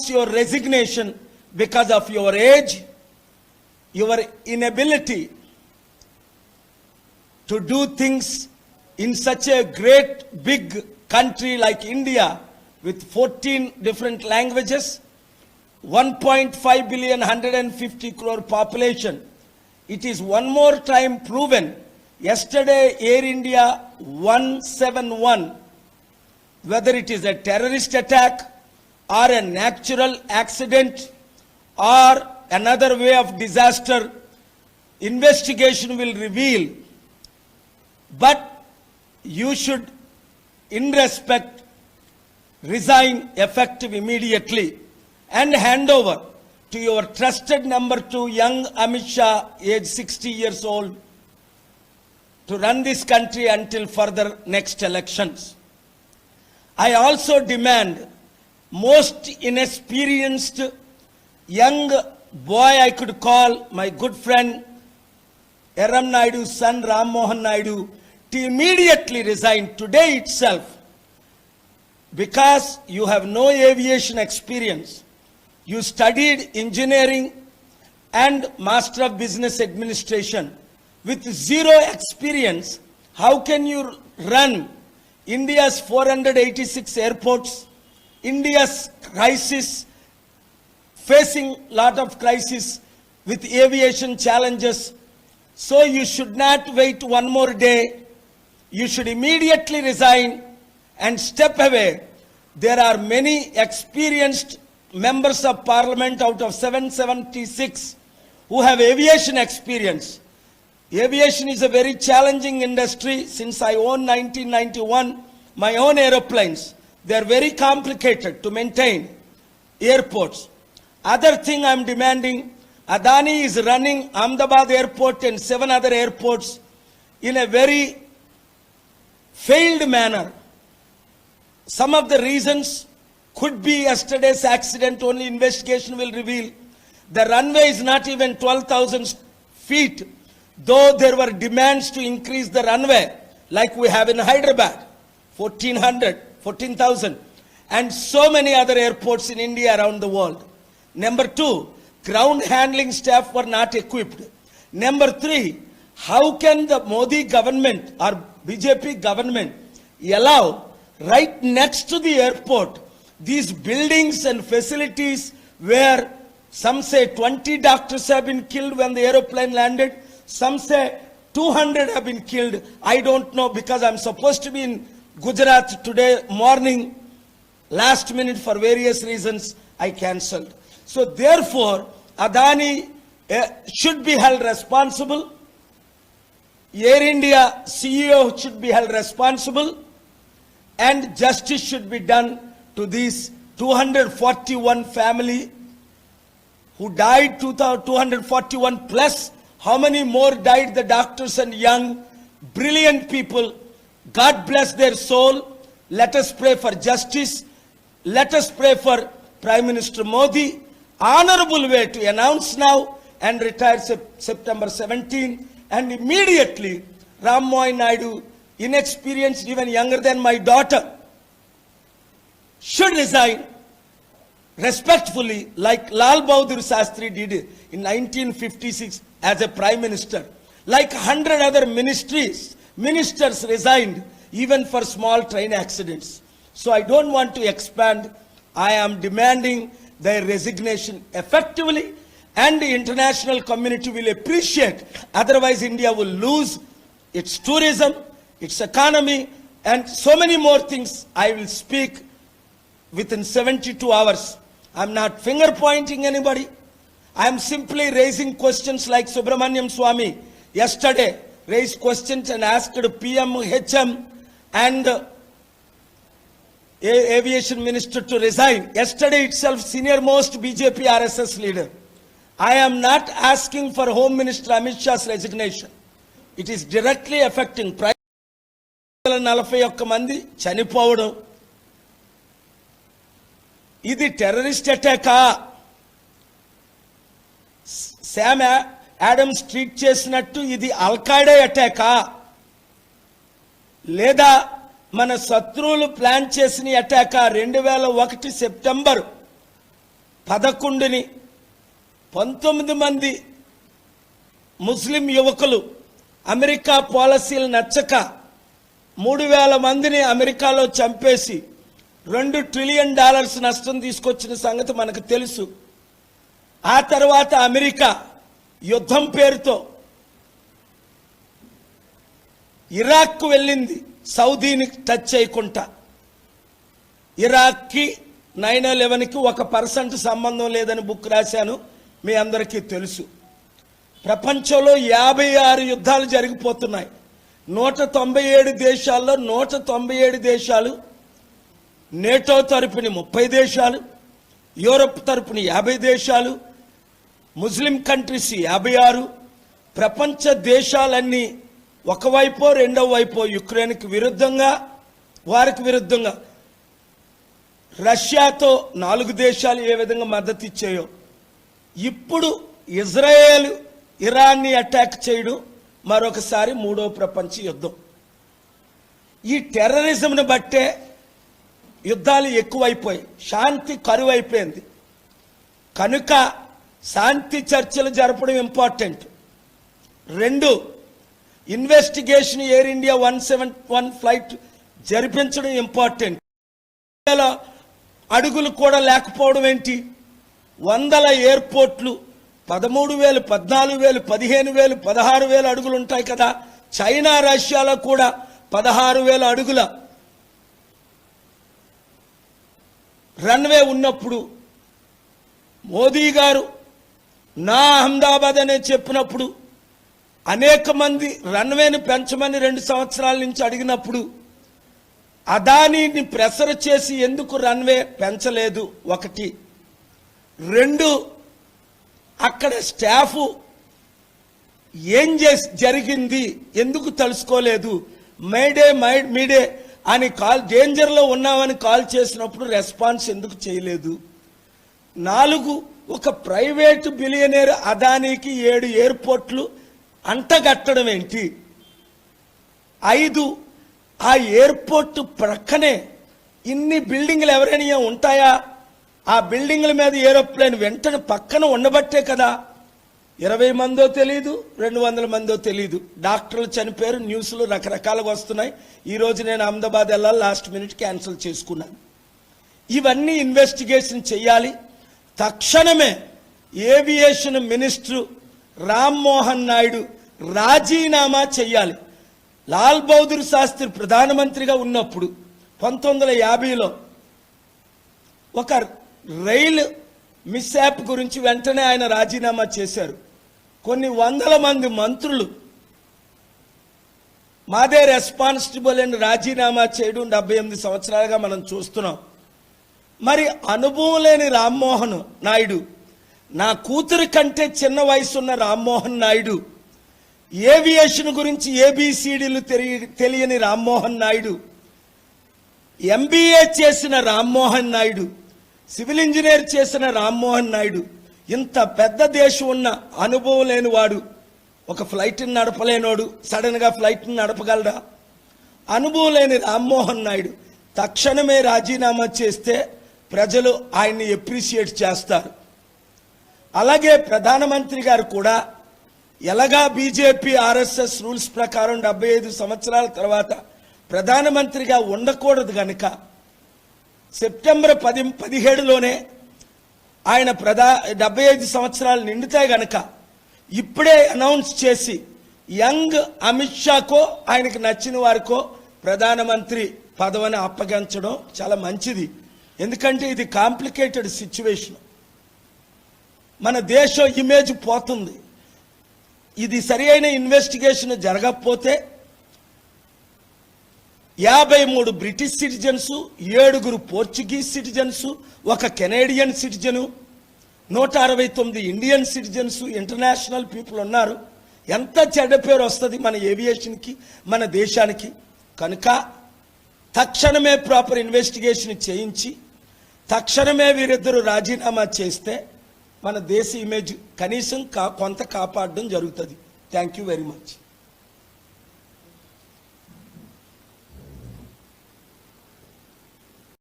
announce your resignation because of your age, your inability to do things in such a great big country like India with 14 different languages, 1.5 billion, 150 crore population. It is one more time proven. Yesterday, Air India 171, whether it is a terrorist attack or a natural accident or another way of disaster, investigation will reveal. But you should, in respect, resign effective immediately and hand over to your trusted number 2, young Amit Shah, age 60 years old, to run this country until further next elections. I also demand most inexperienced young boy I could call, my good friend Eram Naidu's son Ram Mohan Naidu, to immediately resign today itself, because you have no aviation experience. You studied engineering and Master of Business Administration. With zero experience, how can you run India's 486 airports, India's crisis, facing lot of crisis with aviation challenges? So you should not wait one more day. You should immediately resign and step away. There are many experienced members of parliament out of 776 who have aviation experience. Aviation is a very challenging industry. Since I own 1991, my own aeroplanes, they are very complicated to maintain airports. Other thing I am demanding, Adani is running Ahmedabad airport and 7 other airports in a very failed manner. Some of the reasons could be yesterday's accident, only investigation will reveal. The runway is not even 12,000 feet, though there were demands to increase the runway, like we have in Hyderabad, 14,000, and so many other airports in India around the world. Number 2, ground handling staff were not equipped. Number 3, how can the Modi government or BJP government allow right next to the airport these buildings and facilities where some say 20 doctors have been killed when the aeroplane landed, some say 200 have been killed. I don't know, because I'm supposed to be in Gujarat today morning. Last minute, for various reasons, I cancelled. So therefore, Adani should be held responsible. Air India CEO should be held responsible, and justice should be done to these 241 family who died, 241 plus. How many more died? The doctors and young, brilliant people. God bless their soul. Let us pray for justice. Let us pray for Prime Minister Modi. Honorable way to announce now and retire September 17. And immediately, Ram Mohan Naidu, inexperienced, even younger than my daughter, should resign respectfully, like Lal Bahadur Shastri did in 1956 as a Prime Minister. Like 100 other ministers resigned even for small train accidents. So I don't want to expand. I am demanding their resignation effectively, and the international community will appreciate. Otherwise, India will lose its tourism, its economy, and so many more things I will speak within 72 hours. I'm not finger pointing anybody. I'm simply raising questions like Subramaniam Swamy yesterday raised questions and asked PM, HM and Aviation Minister to resign. Yesterday itself, senior most BJP RSS leader. I am not asking for Home Minister Amit Shah's resignation. It is directly affecting Prime Minister 41 మంది చనిపోవడం. ఇది terrorist అటాకా? Sam Adams tweet చేసినట్టు ఇది అల్ఖైడా అటాకా? లేదా మన శత్రువులు plan చేసిన అటాకా? 2001 September 11ని 19 మంది ముస్లిం యువకులు అమెరికా పాలసీలు నచ్చక 3,000 మందిని అమెరికాలో చంపేసి $2 ట్రిలియన్ నష్టం తీసుకొచ్చిన సంగతి మనకు తెలుసు. ఆ తర్వాత అమెరికా యుద్ధం పేరుతో ఇరాక్కు వెళ్ళింది, సౌదీని టచ్ చేయకుండా. ఇరాక్కి 9/11కి 1% సంబంధం లేదని బుక్ రాశాను, మీ అందరికీ తెలుసు. ప్రపంచంలో 56 యుద్ధాలు జరిగిపోతున్నాయి. 197 దేశాల్లో 197 దేశాలు, నేటో తరపుని 30 దేశాలు, యూరప్ తరపుని 50 దేశాలు, ముస్లిం కంట్రీస్ 56. ప్రపంచ దేశాలన్నీ ఒకవైపో రెండో వైపో యుక్రెయిన్కి విరుద్ధంగా, వారికి విరుద్ధంగా రష్యాతో 4 దేశాలు ఏ విధంగా మద్దతు ఇచ్చాయో, ఇప్పుడు ఇజ్రాయేల్ ఇరాన్ని అటాక్ చేయడం మరొకసారి 3వ ప్రపంచ యుద్ధం. ఈ టెర్రరిజంను బట్టే యుద్ధాలు ఎక్కువైపోయి శాంతి కరువైపోయింది. కనుక శాంతి చర్చలు జరపడం important. 2, investigation Air India 171 flight జరిపించడం ఇంపార్టెంట్. అడుగులు కూడా లేకపోవడం ఏంటి? 100 ఎయిర్పోర్ట్లు 13,000, 14,000, 15,000, 16,000 అడుగులు ఉంటాయి కదా. చైనా రష్యాలో కూడా 16,000 అడుగుల రన్వే ఉన్నప్పుడు మోదీ గారు నా అహ్మదాబాద్ అనే చెప్పినప్పుడు అనేక మంది రన్వేని పెంచమని 2 సంవత్సరాల నుంచి అడిగినప్పుడు అదానీని ప్రెషర్ చేసి ఎందుకు రన్వే పెంచలేదు? 1. 2, అక్కడ స్టాఫ్ ఏం జరిగింది ఎందుకు తెలుసుకోలేదు? మీడే అని డేంజర్లో ఉన్నామని కాల్ చేసినప్పుడు రెస్పాన్స్ ఎందుకు చేయలేదు? 4, ఒక ప్రైవేటు బిలియనేర్ అదానీకి 7 ఎయిర్పోర్ట్లు అంటగట్టడం ఏంటి? 5, ఆ ఎయిర్పోర్ట్ ప్రక్కనే ఇన్ని బిల్డింగ్లు ఎవరైనా ఉంటాయా? ఆ బిల్డింగ్ల మీద ఏరోప్లేన్ వెంటనే పక్కన ఉండబట్టే కదా 20 మందో తెలియదు, 200 మందో తెలియదు డాక్టర్లు చనిపోయారు. న్యూస్లు రకరకాలుగా వస్తున్నాయి. ఈరోజు నేను అహ్మదాబాద్ వెళ్ళాలి, లాస్ట్ మినిట్ క్యాన్సిల్ చేసుకున్నాను. ఇవన్నీ ఇన్వెస్టిగేషన్ చేయాలి. తక్షణమే ఏవియేషన్ మినిస్టర్ రామ్మోహన్ నాయుడు రాజీనామా చేయాలి. లాల్ బహదూర్ శాస్త్రి ప్రధానమంత్రిగా ఉన్నప్పుడు 1950లో ఒక రైలు మిస్యాప్ గురించి వెంటనే ఆయన రాజీనామా చేశారు. కొన్ని 100 మంది మంత్రులు మాదే రెస్పాన్సిబుల్ అని రాజీనామా చేయడం 78 సంవత్సరాలుగా మనం చూస్తున్నాం. మరి అనుభవం లేని రామ్మోహన్ నాయుడు, నా కూతురు కంటే చిన్న వయసున్న రామ్మోహన్ నాయుడు, ఏవియేషన్ గురించి ABCDలు తెలియని రామ్మోహన్ నాయుడు, MBA చేసిన రామ్మోహన్ నాయుడు, సివిల్ ఇంజనీర్ చేసిన రామ్మోహన్ నాయుడు, ఇంత పెద్ద దేశం ఉన్న అనుభవం లేనివాడు, ఒక ఫ్లైట్ని నడపలేనోడు సడన్గా ఫ్లైట్ని నడపగలడా? అనుభవం లేని రామ్మోహన్ నాయుడు తక్షణమే రాజీనామా చేస్తే ప్రజలు ఆయన్ని ఎప్రిషియేట్ చేస్తారు. అలాగే ప్రధానమంత్రి గారు కూడా ఎలాగా బీజేపీ RSS రూల్స్ ప్రకారం 75 సంవత్సరాల తర్వాత ప్రధానమంత్రిగా ఉండకూడదు కనుక సెప్టెంబర్ 17లోనే ఆయన 75 సంవత్సరాలు నిండుతాయి గనక ఇప్పుడే అనౌన్స్ చేసి యంగ్ అమిత్ షాకో ఆయనకు నచ్చిన వారికో ప్రధానమంత్రి పదవిని అప్పగించడం చాలా మంచిది. ఎందుకంటే ఇది కాంప్లికేటెడ్ సిచ్యువేషన్. మన దేశం ఇమేజ్ పోతుంది. ఇది సరి అయిన ఇన్వెస్టిగేషన్ జరగకపోతే 53 British citizens, 7 Portuguese citizens, 1 Canadian citizen, 169 Indian citizens, international people ఉన్నారు. ఎంత చెడ్డ పేరు వస్తుంది మన ఏవియేషన్కి, మన దేశానికి. కనుక తక్షణమే ప్రాపర్ ఇన్వెస్టిగేషన్ చేయించి తక్షణమే వీరిద్దరూ రాజీనామా చేస్తే మన దేశ ఇమేజ్ కనీసం కొంత కాపాడడం జరుగుతుంది. Thank you very much.